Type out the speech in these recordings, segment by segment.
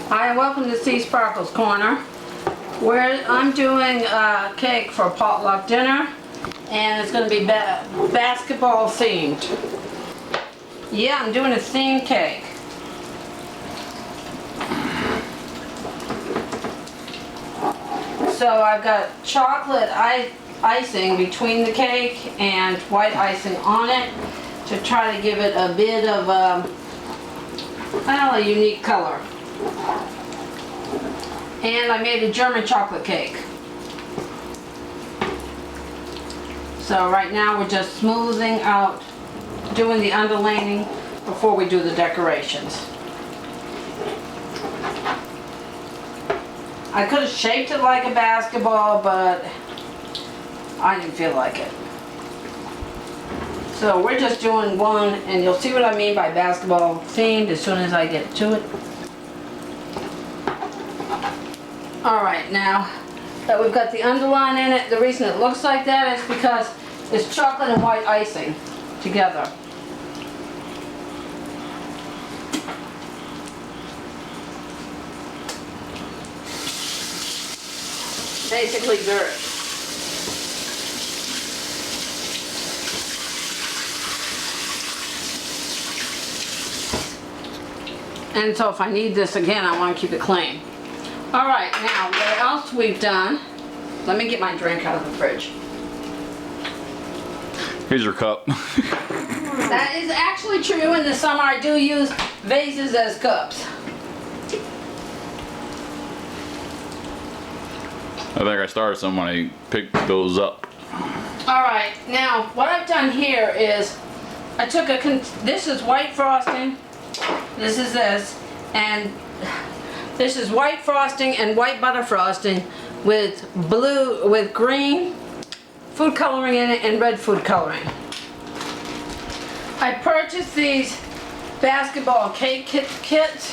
Hi, and welcome to Seasparkles Corner, where I'm doing a cake for a potluck dinner, and it's going to be basketball themed. Yeah, I'm doing a theme cake. So I've got chocolate icing between the cake and white icing on it to try to give it a bit of a unique color. And I made a German chocolate cake. So right now we're just smoothing out, doing the underlaying before we do the decorations. I could have shaped it like a basketball, but I didn't feel like it. So we're just doing one, and you'll see what I mean by basketball themed as soon as I get to it. Alright, now that we've got the underline in it, the reason it looks like that is because it's chocolate and white icing together. Basically dirt. And so if I need this again, I want to keep it clean. Alright, now what else we've done, let me get my drink out of the fridge. Here's your cup. That is actually true. In the summer I do use vases as cups. I think I started some when I picked those up. Alright, now what I've done here is I took this is white frosting, this is this, and this is white frosting and white butter frosting with green food coloring in it and red food coloring. I purchased these basketball cake kits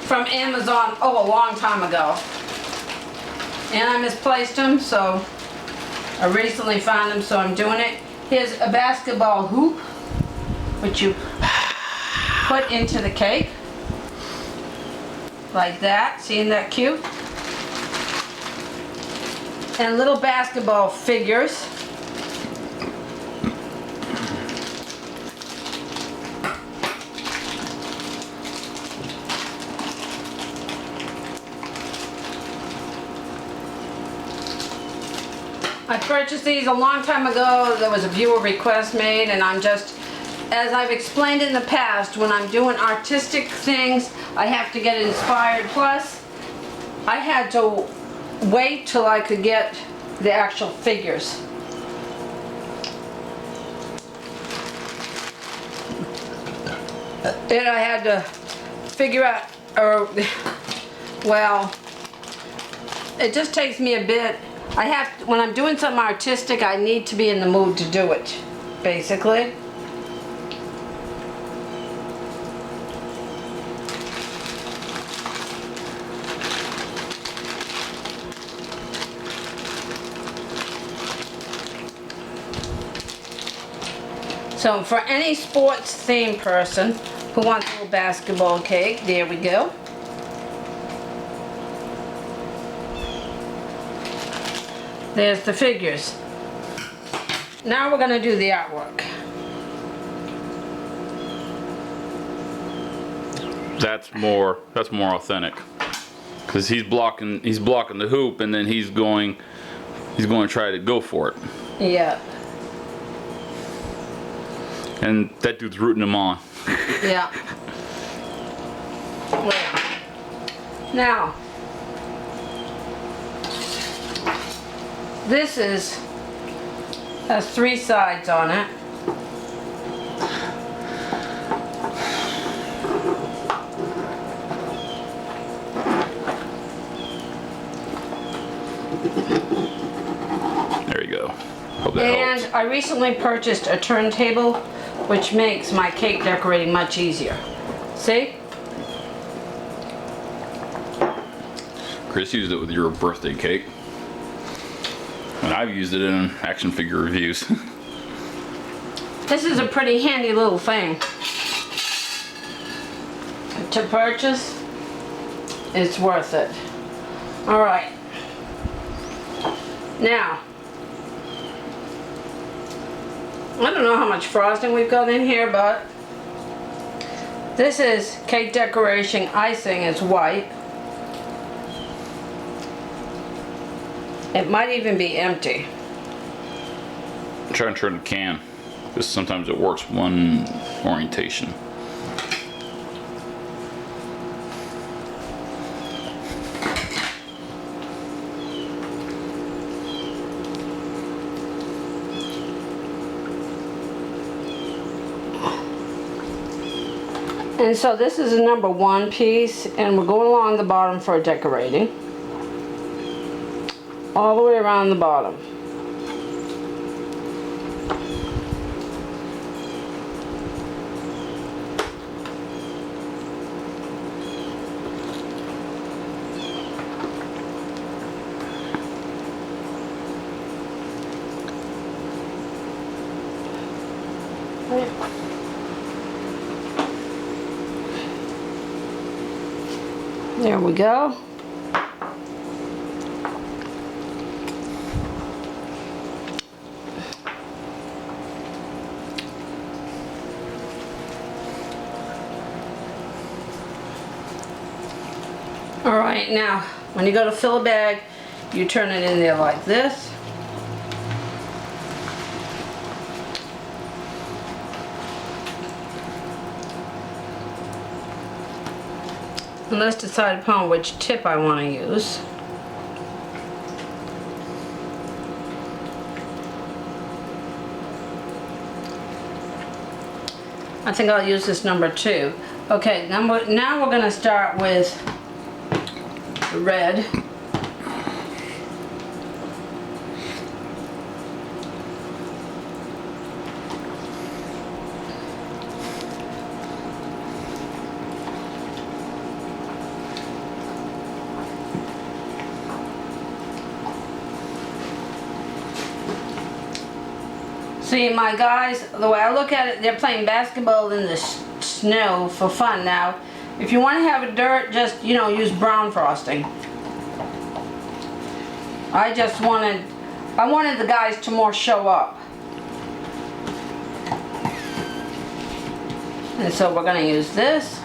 from Amazon, a long time ago. And I misplaced them, so I recently found them, so I'm doing it. Here's a basketball hoop, which you put into the cake. Like that. Seeing that cute? And little basketball figures. I purchased these a long time ago. There was a viewer request made, and I'm just, as I've explained in the past, when I'm doing artistic things, I have to get inspired. Plus, I had to wait till I could get the actual figures. And I had to figure out, well, it just takes me a bit. When I'm doing something artistic, I need to be in the mood to do it, basically. So for any sports themed person who wants a little basketball cake, there we go. There's the figures. Now we're going to do the artwork. That's more authentic. Because he's blocking the hoop, and then he's going to try to go for it. Yeah. And that dude's rooting him on. Yeah. Well. Now, this has 3 sides on it. There you go. Hope that And helps. I recently purchased a turntable, which makes my cake decorating much easier. See? Chris used it with your birthday cake. And I've used it in action figure reviews. This is a pretty handy little thing to purchase. It's worth it. All right. Now, I don't know how much frosting we've got in here, but this is cake decoration icing. It's white. It might even be empty. Try and turn the can, because sometimes it works one orientation. And so this is a number 1 piece, and we're going along the bottom for decorating. All the way around the bottom. There we go. All right, now when you go to fill a bag, you turn it in there like this. And let's decide upon which tip I want to use. I think I'll use this number 2. Okay, now we're going to start with the red. See, my guys, the way I look at it, they're playing basketball in the snow for fun. Now, if you want to have it dirt, just, you know, use brown frosting. I wanted the guys to more show up. And so we're going to use this.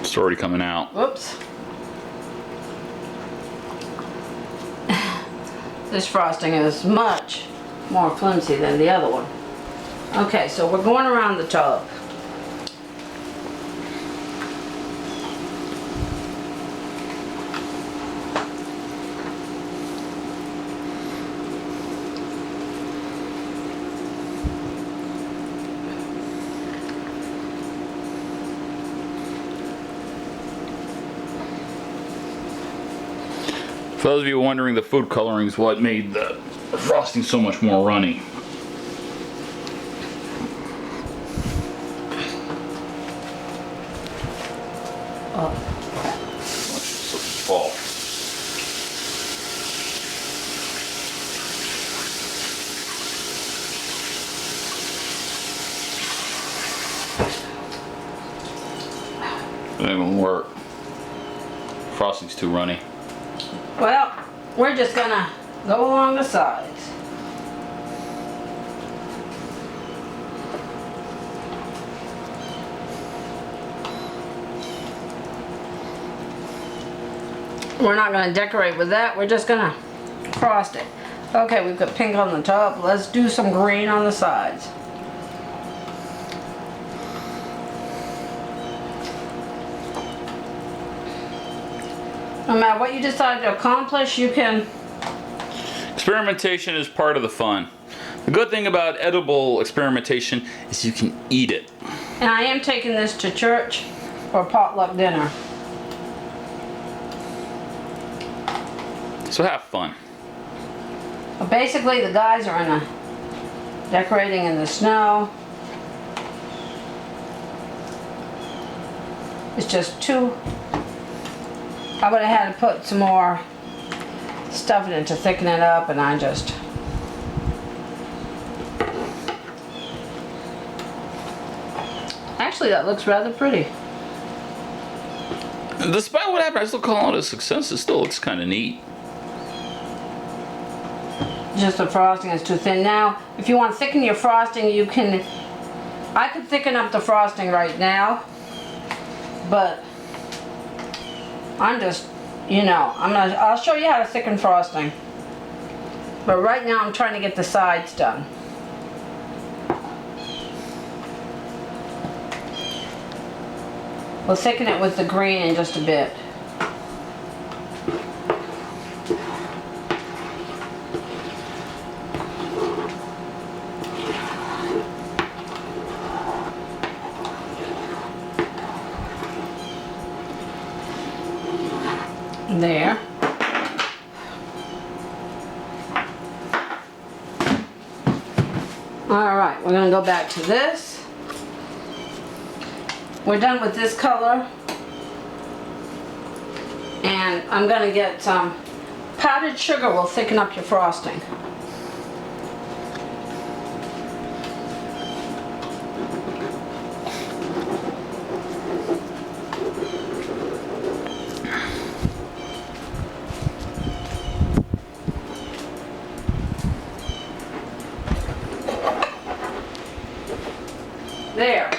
It's already coming out. Whoops. This frosting is much more flimsy than the other one. Okay, so we're going around the top. For those of you wondering, the food coloring is what made the frosting so much more runny. Oh. Fall. It won't work. Frosting's too runny. Well, we're just gonna go along the sides. We're not gonna decorate with that, we're just gonna frost it. Okay, we've got pink on the top, let's do some green on the sides. No matter what you decide to accomplish, you can... Experimentation is part of the fun. The good thing about edible experimentation is you can eat it. And I am taking this to church for potluck dinner. So have fun. But basically the guys are decorating in the snow. It's just too... I would have had to put some more stuff it in to thicken it up, and I just... Actually, that looks rather pretty. Despite what happened, I still call it a success. It still looks kind of neat. Just the frosting is too thin. Now, if you want to thicken your frosting, you can... I could thicken up the frosting right now, but I'm just, you know, I'll show you how to thicken frosting. But right now I'm trying to get the sides done. We'll thicken it with the green in just a bit. There. Alright, we're going to go back to this. We're done with this color. And I'm going to get some powdered sugar will thicken up your frosting. There.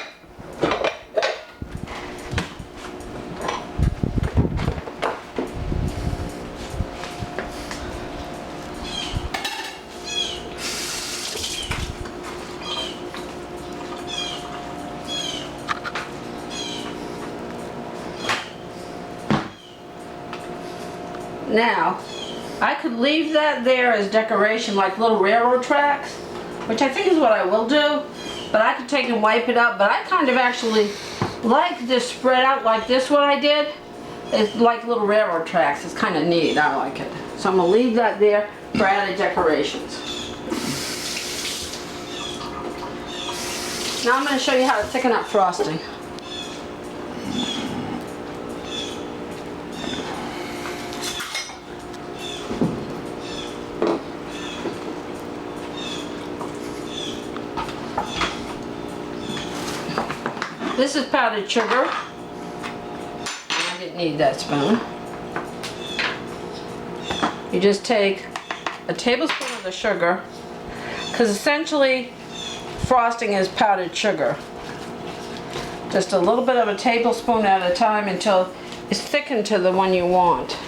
Now, I could leave that there as decoration like little railroad tracks, which I think is what I will do. But I could take and wipe it up, but I kind of actually like this spread out like this, what I did. It's like little railroad tracks. It's kind of neat. I like it. So I'm going to leave that there for added decorations. Now I'm going to show you how to thicken up frosting. This is powdered sugar. I didn't need that spoon. You just take a tablespoon of the sugar, because essentially frosting is powdered sugar. Just a little bit of a tablespoon at a time until it's thickened to the one you want.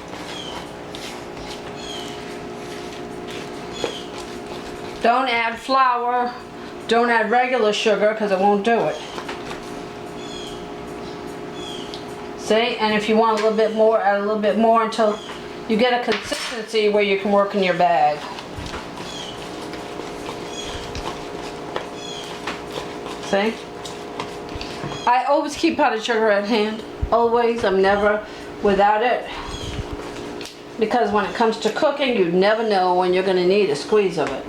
Don't add flour, don't add regular sugar because it won't do it. See, and if you want a little bit more, add a little bit more until you get a consistency where you can work in your bag. See? I always keep powdered sugar at hand. Always. I'm never without it. Because when it comes to cooking, you never know when you're going to need a squeeze of it.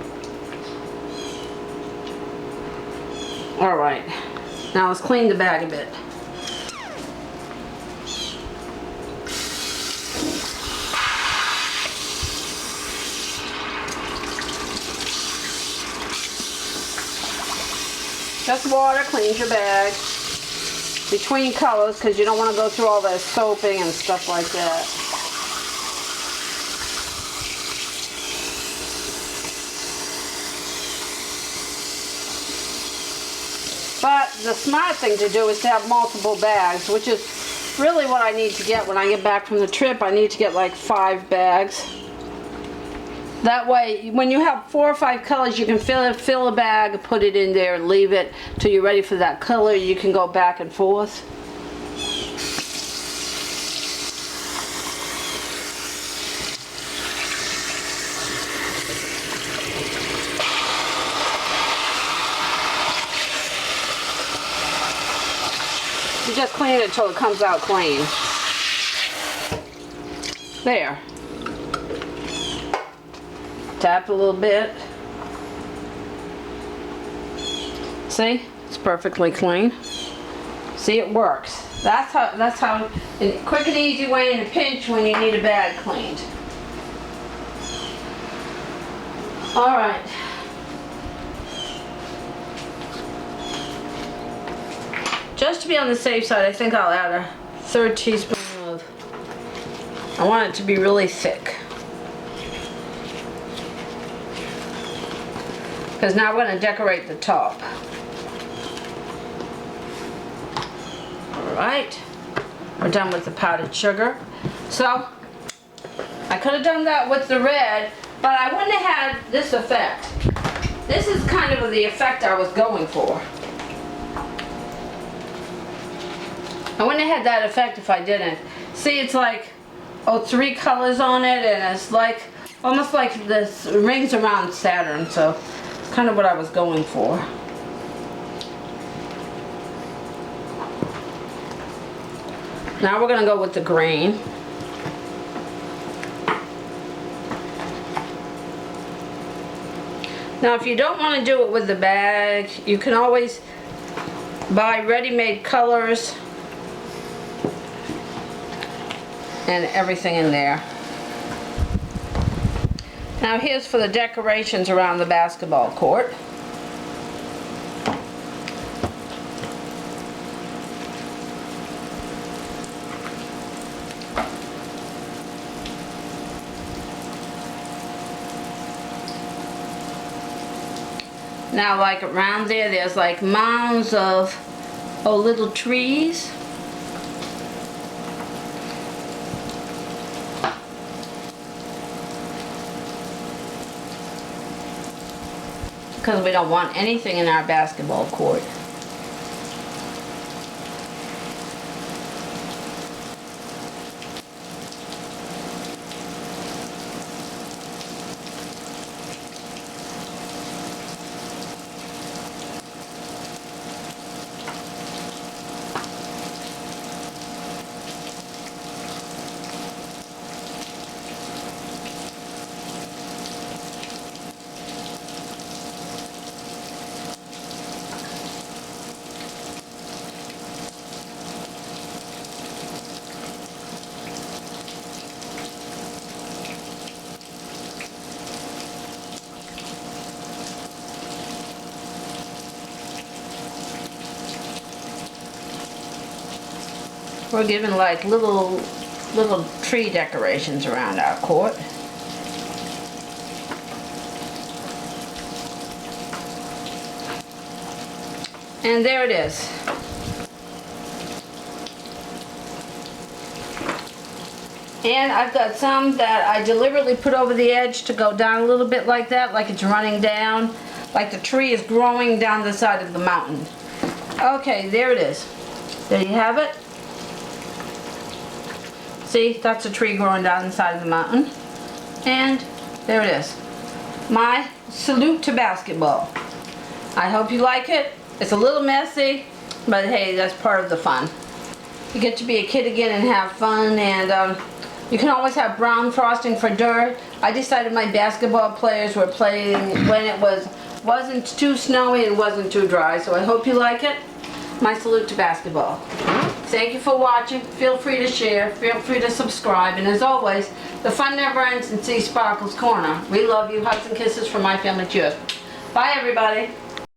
Alright. Now let's clean the bag a bit. Just water cleans your bag between colors because you don't want to go through all that soaping and stuff like that. But the smart thing to do is to have multiple bags, which is really what I need to get when I get back from the trip. I need to get like 5 bags. That way, when you have 4 or 5 colors, you can fill a bag, put it in there, and leave it till you're ready for that color. You can go back and forth. You just clean it until it comes out clean. There. Tap a little bit. See? It's perfectly clean. See, it works. That's how a quick and easy way in a pinch when you need a bag cleaned. All right. Just to be on the safe side, I think I'll add a 1/3 teaspoon of, I want it to be really thick. Because now we're going to decorate the top. Alright, we're done with the powdered sugar. So, I could have done that with the red, but I wouldn't have had this effect. This is kind of the effect I was going for. I wouldn't have had that effect if I didn't. See, it's like, oh, 3 colors on it, and it's like, almost like this rings around Saturn, so it's kind of what I was going for. Now we're going to go with the green. Now if you don't want to do it with the bag, you can always buy ready-made colors and everything in there. Now here's for the decorations around the basketball court. Now like around there, there's like mounds of little trees. Because we don't want anything in our basketball court. We're giving like little tree decorations around our court. And there it is. And I've got some that I deliberately put over the edge to go down a little bit like that, like it's running down, like the tree is growing down the side of the mountain. Okay, there it is. There you have it. See, that's a tree growing down the side of the mountain. And there it is. My salute to basketball. I hope you like it. It's a little messy, but hey, that's part of the fun. You get to be a kid again and have fun, and you can always have brown frosting for dirt. I decided my basketball players were playing when it wasn't too snowy and wasn't too dry, so I hope you like it. My salute to basketball. Thank you for watching. Feel free to share. Feel free to subscribe. And as always, the fun never ends in Sea Sparkles Corner. We love you. Hugs and kisses from my family to yours. Bye, everybody.